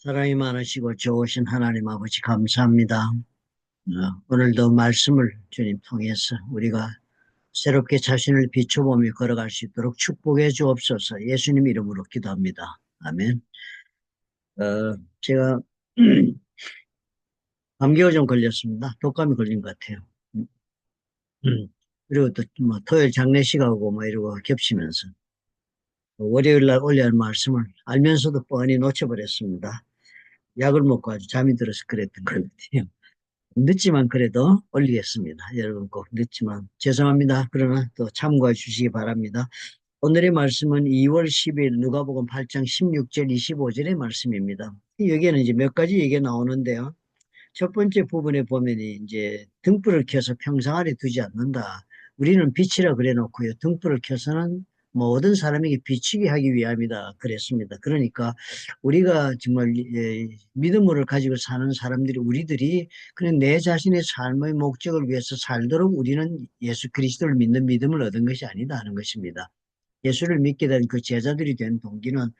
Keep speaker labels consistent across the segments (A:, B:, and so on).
A: 사랑이 많으시고 좋으신 하나님 아버지 감사합니다. 오늘도 말씀을 주님 통해서 우리가 새롭게 자신을 비춰보며 걸어갈 수 있도록 축복해 주옵소서. 예수님 이름으로 기도합니다. 아멘. 제가 감기가 좀 걸렸습니다. 독감이 걸린 것 같아요. 음, 그리고 또 뭐 토요일 장례식하고 뭐 이러고 겹치면서 월요일 날 올려야 할 말씀을 알면서도 뻔히 놓쳐버렸습니다. 약을 먹고 아주 잠이 들어서 그랬던 것 같아요. 늦지만 그래도 올리겠습니다. 여러분 꼭 늦지만 죄송합니다. 그러나 또 참고해 주시기 바랍니다. 오늘의 말씀은 2월 10일 누가복음 8장 16절 25절의 말씀입니다. 여기에는 이제 몇 가지 얘기가 나오는데요. 첫 번째 부분에 보면이 이제 등불을 켜서 평상 아래 두지 않는다. 우리는 빛이라 그래 놓고요. 등불을 켜서는 모든 사람에게 비추게 하기 위함이다. 그랬습니다. 그러니까 우리가 정말 믿음을 가지고 사는 사람들이 우리들이 그냥 내 자신의 삶의 목적을 위해서 살도록 우리는 예수 그리스도를 믿는 믿음을 얻은 것이 아니다 하는 것입니다. 예수를 믿게 된 그 제자들이 된 동기는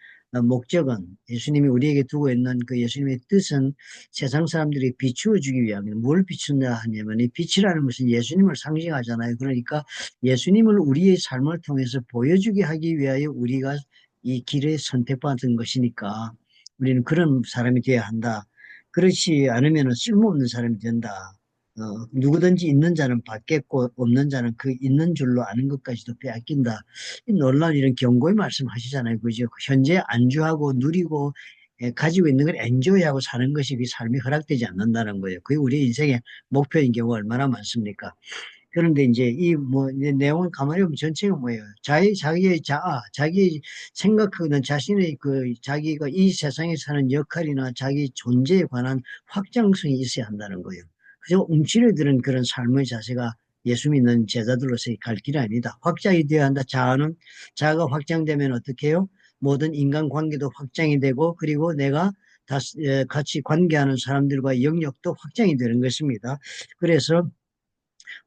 A: 목적은 예수님이 우리에게 두고 있는 그 예수님의 뜻은 세상 사람들이 비추어 주기 위함입니다. 뭘 비춘다 하냐면 이 빛이라는 것은 예수님을 상징하잖아요. 그러니까 예수님을 우리의 삶을 통해서 보여주게 하기 위하여 우리가 이 길에 선택받은 것이니까 우리는 그런 사람이 되어야 한다. 그렇지 않으면 쓸모없는 사람이 된다. 누구든지 있는 자는 받겠고 없는 자는 그 있는 줄로 아는 것까지도 빼앗긴다. 이 놀라운 이런 경고의 말씀 하시잖아요. 그죠? 현재 안주하고 누리고 가지고 있는 걸 엔조이하고 사는 것이 그 삶이 허락되지 않는다는 거예요. 그게 우리 인생의 목표인 경우가 얼마나 많습니까? 그런데 이제 이 뭐 내용을 가만히 보면 전체가 뭐예요? 자기의 자기의 생각하는 자신의 그 자기가 이 세상에 사는 역할이나 자기 존재에 관한 확장성이 있어야 한다는 거예요. 그래서 움츠러드는 그런 삶의 자세가 예수 믿는 제자들로서의 갈 길이 아니다. 확장이 되어야 한다. 자아가 확장되면 어떻게 해요? 모든 인간관계도 확장이 되고 그리고 내가 같이 관계하는 사람들과의 영역도 확장이 되는 것입니다. 그래서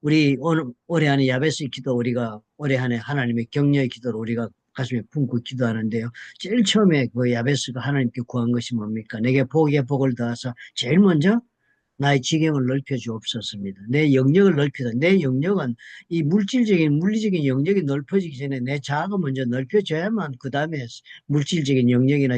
A: 우리 오늘 올해 안에 야베스 기도 우리가 올해 안에 하나님의 격려의 기도를 우리가 가슴에 품고 기도하는데요. 제일 처음에 그 야베스가 하나님께 구한 것이 뭡니까? 내게 복에 복을 더하사 제일 먼저 나의 지경을 넓혀 주옵소서입니다. 내 영역을 넓혀서 내 영역은 이 물질적인 물리적인 영역이 넓어지기 전에 내 자아가 먼저 넓혀져야만 그 다음에 물질적인 영역이나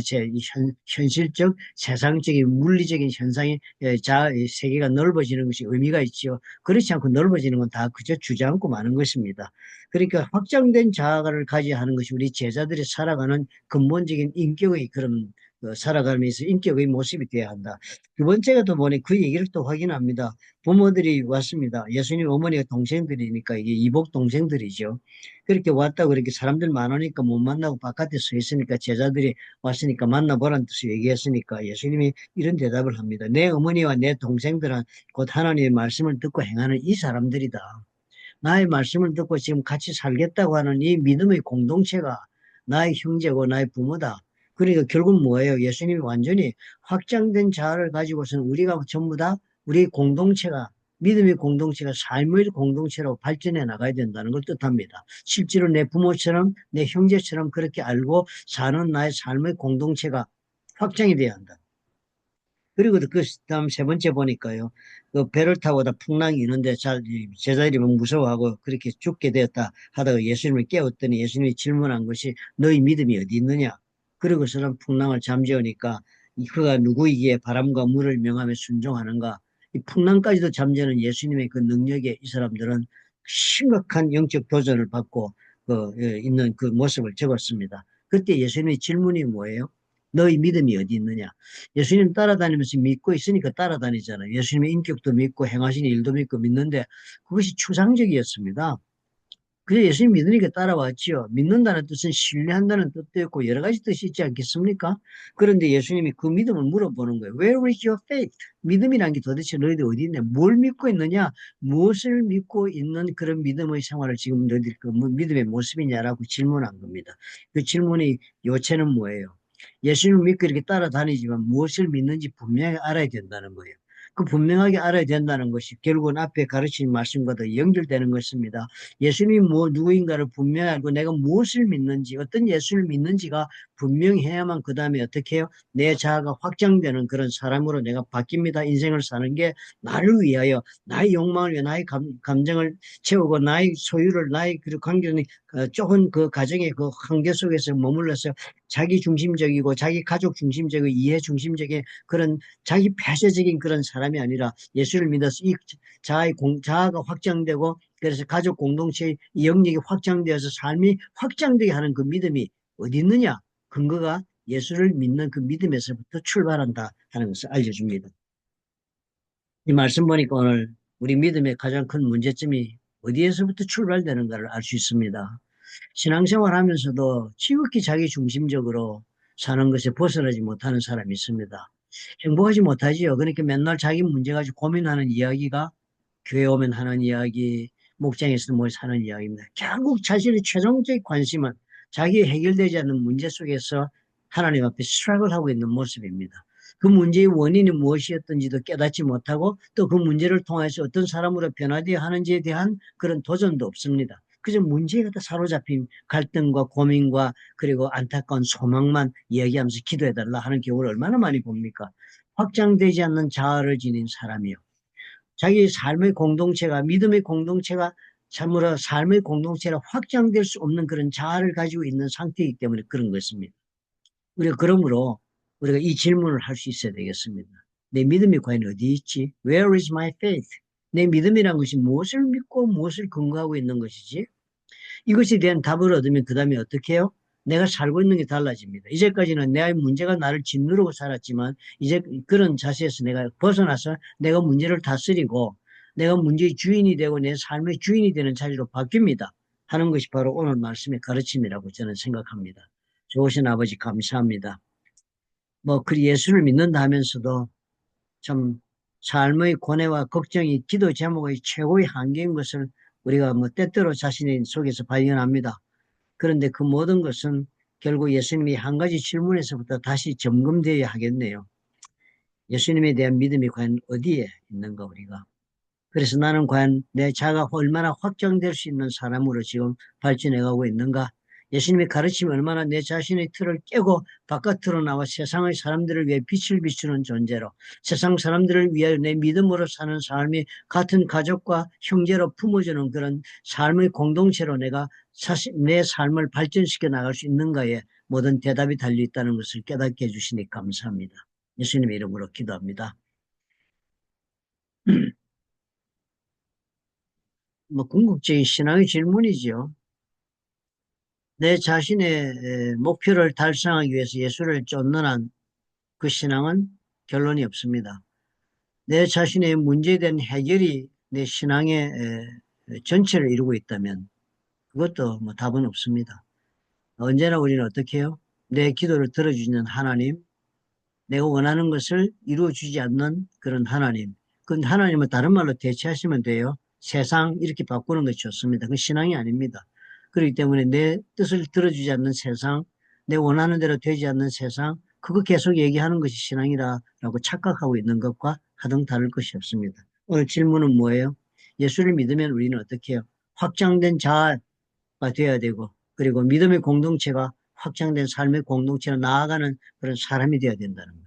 A: 현실적 세상적인 물리적인 현상이 자아의 세계가 넓어지는 것이 의미가 있지요. 그렇지 않고 넓어지는 건 다 그저 주저앉고 마는 것입니다. 그러니까 확장된 자아를 가져야 하는 것이 우리 제자들이 살아가는 근본적인 인격의 그런 살아가면서 인격의 모습이 되어야 한다. 두 번째가 또 뭐니 그 얘기를 또 확인합니다. 부모들이 왔습니다. 예수님 어머니가 동생들이니까 이게 이복 동생들이죠. 그렇게 왔다고 그렇게 사람들 많으니까 못 만나고 바깥에 서 있으니까 제자들이 왔으니까 만나보라는 뜻을 얘기했으니까 예수님이 이런 대답을 합니다. 내 어머니와 내 동생들은 곧 하나님의 말씀을 듣고 행하는 이 사람들이다. 나의 말씀을 듣고 지금 같이 살겠다고 하는 이 믿음의 공동체가 나의 형제고 나의 부모다. 그러니까 결국 뭐예요? 예수님이 완전히 확장된 자아를 가지고서는 우리가 전부 다 우리 공동체가 믿음의 공동체가 삶의 공동체로 발전해 나가야 된다는 걸 뜻합니다. 실제로 내 부모처럼 내 형제처럼 그렇게 알고 사는 나의 삶의 공동체가 확장이 돼야 한다. 그리고 그 다음 세 번째 보니까요. 그 배를 타고 다 풍랑이 있는데 제자들이 막 무서워하고 그렇게 죽게 되었다 하다가 예수님을 깨웠더니 예수님이 질문한 것이 너희 믿음이 어디 있느냐? 그러고서는 풍랑을 잠재우니까 그가 누구이기에 바람과 물을 명하며 순종하는가? 이 풍랑까지도 잠재우는 예수님의 그 능력에 이 사람들은 심각한 영적 도전을 받고 있는 그 모습을 적었습니다. 그때 예수님의 질문이 뭐예요? 너희 믿음이 어디 있느냐? 예수님 따라다니면서 믿고 있으니까 따라다니잖아요. 예수님의 인격도 믿고 행하신 일도 믿고 믿는데 그것이 추상적이었습니다. 그래서 예수님 믿으니까 따라왔지요. 믿는다는 뜻은 신뢰한다는 뜻도 있고 여러 가지 뜻이 있지 않겠습니까? 그런데 예수님이 그 믿음을 물어보는 거예요. Where is your faith? 믿음이란 게 도대체 너희들 어디 있냐? 뭘 믿고 있느냐? 무엇을 믿고 있는 그런 믿음의 생활을 지금 너희들 그 믿음의 모습이냐라고 질문한 겁니다. 그 질문의 요체는 뭐예요? 예수님을 믿고 이렇게 따라다니지만 무엇을 믿는지 분명히 알아야 된다는 거예요. 그 분명하게 알아야 된다는 것이 결국은 앞에 가르친 말씀과도 연결되는 것입니다. 예수님이 누구인가를 분명히 알고 내가 무엇을 믿는지, 어떤 예수를 믿는지가 분명히 해야만 그 다음에 어떻게 해요? 내 자아가 확장되는 그런 사람으로 내가 바뀝니다. 인생을 사는 게 나를 위하여, 나의 욕망을 위해, 나의 감정을 채우고, 나의 소유를, 나의 그 관계는 좁은 그 가정의 그 한계 속에서 머물러서 자기 중심적이고, 자기 가족 중심적이고, 이해 중심적인 그런 자기 폐쇄적인 그런 사람이 아니라 예수를 믿어서 이 자아가 확장되고 그래서 가족 공동체의 영역이 확장되어서 삶이 확장되게 하는 그 믿음이 어디 있느냐? 근거가 예수를 믿는 그 믿음에서부터 출발한다 하는 것을 알려줍니다. 이 말씀 보니까 오늘 우리 믿음의 가장 큰 문제점이 어디에서부터 출발되는가를 알 수 있습니다. 신앙생활 하면서도 지극히 자기 중심적으로 사는 것에 벗어나지 못하는 사람이 있습니다. 행복하지 못하지요. 그러니까 맨날 자기 문제 가지고 고민하는 이야기가 교회 오면 하는 이야기, 목장에서 뭘 사는 이야기입니다. 결국 자신의 최종적 관심은 자기 해결되지 않는 문제 속에서 하나님 앞에 스트럭을 하고 있는 모습입니다. 그 문제의 원인이 무엇이었던지도 깨닫지 못하고 또 그 문제를 통해서 어떤 사람으로 변화되어야 하는지에 대한 그런 도전도 없습니다. 그저 문제에 갖다 사로잡힌 갈등과 고민과 그리고 안타까운 소망만 이야기하면서 기도해달라 하는 경우를 얼마나 많이 봅니까? 확장되지 않는 자아를 지닌 사람이요. 자기 삶의 공동체가, 믿음의 공동체가 참으로 삶의 공동체라 확장될 수 없는 그런 자아를 가지고 있는 상태이기 때문에 그런 것입니다. 우리가 그러므로 우리가 이 질문을 할 수 있어야 되겠습니다. 내 믿음이 과연 어디 있지? Where is my faith? 내 믿음이란 것이 무엇을 믿고 무엇을 근거하고 있는 것이지? 이것에 대한 답을 얻으면 그 다음에 어떻게 해요? 내가 살고 있는 게 달라집니다. 이제까지는 내 문제가 나를 짓누르고 살았지만 이제 그런 자세에서 내가 벗어나서 내가 문제를 다스리고 내가 문제의 주인이 되고 내 삶의 주인이 되는 자리로 바뀝니다. 하는 것이 바로 오늘 말씀의 가르침이라고 저는 생각합니다. 좋으신 아버지 감사합니다. 그 예수를 믿는다 하면서도 참 삶의 고뇌와 걱정이 기도 제목의 최고의 한계인 것을 우리가 때때로 자신의 속에서 발견합니다. 그런데 그 모든 것은 결국 예수님이 한 가지 질문에서부터 다시 점검되어야 하겠네요. 예수님에 대한 믿음이 과연 어디에 있는가 우리가. 그래서 나는 과연 내 자아가 얼마나 확장될 수 있는 사람으로 지금 발전해가고 있는가. 예수님의 가르침이 얼마나 내 자신의 틀을 깨고 바깥으로 나와 세상의 사람들을 위해 빛을 비추는 존재로 세상 사람들을 위해 내 믿음으로 사는 삶이 같은 가족과 형제로 품어주는 그런 삶의 공동체로 내가 내 삶을 발전시켜 나갈 수 있는가에 모든 대답이 달려있다는 것을 깨닫게 해주시니 감사합니다. 예수님의 이름으로 기도합니다. 궁극적인 신앙의 질문이죠. 내 자신의 목표를 달성하기 위해서 예수를 쫓는 한 그 신앙은 결론이 없습니다. 내 자신의 문제에 대한 해결이 내 신앙의 전체를 이루고 있다면 그것도 답은 없습니다. 언제나 우리는 어떻게 해요? 내 기도를 들어주시는 하나님, 내가 원하는 것을 이루어주지 않는 그런 하나님. 그 하나님은 다른 말로 대체하시면 돼요. 세상 이렇게 바꾸는 것이 좋습니다. 그건 신앙이 아닙니다. 그렇기 때문에 내 뜻을 들어주지 않는 세상, 내 원하는 대로 되지 않는 세상, 그거 계속 얘기하는 것이 신앙이라고 착각하고 있는 것과 하등 다를 것이 없습니다. 오늘 질문은 뭐예요? 예수를 믿으면 우리는 어떻게 해요? 확장된 자아가 되어야 되고, 그리고 믿음의 공동체가 확장된 삶의 공동체로 나아가는 그런 사람이 되어야 된다는 거예요.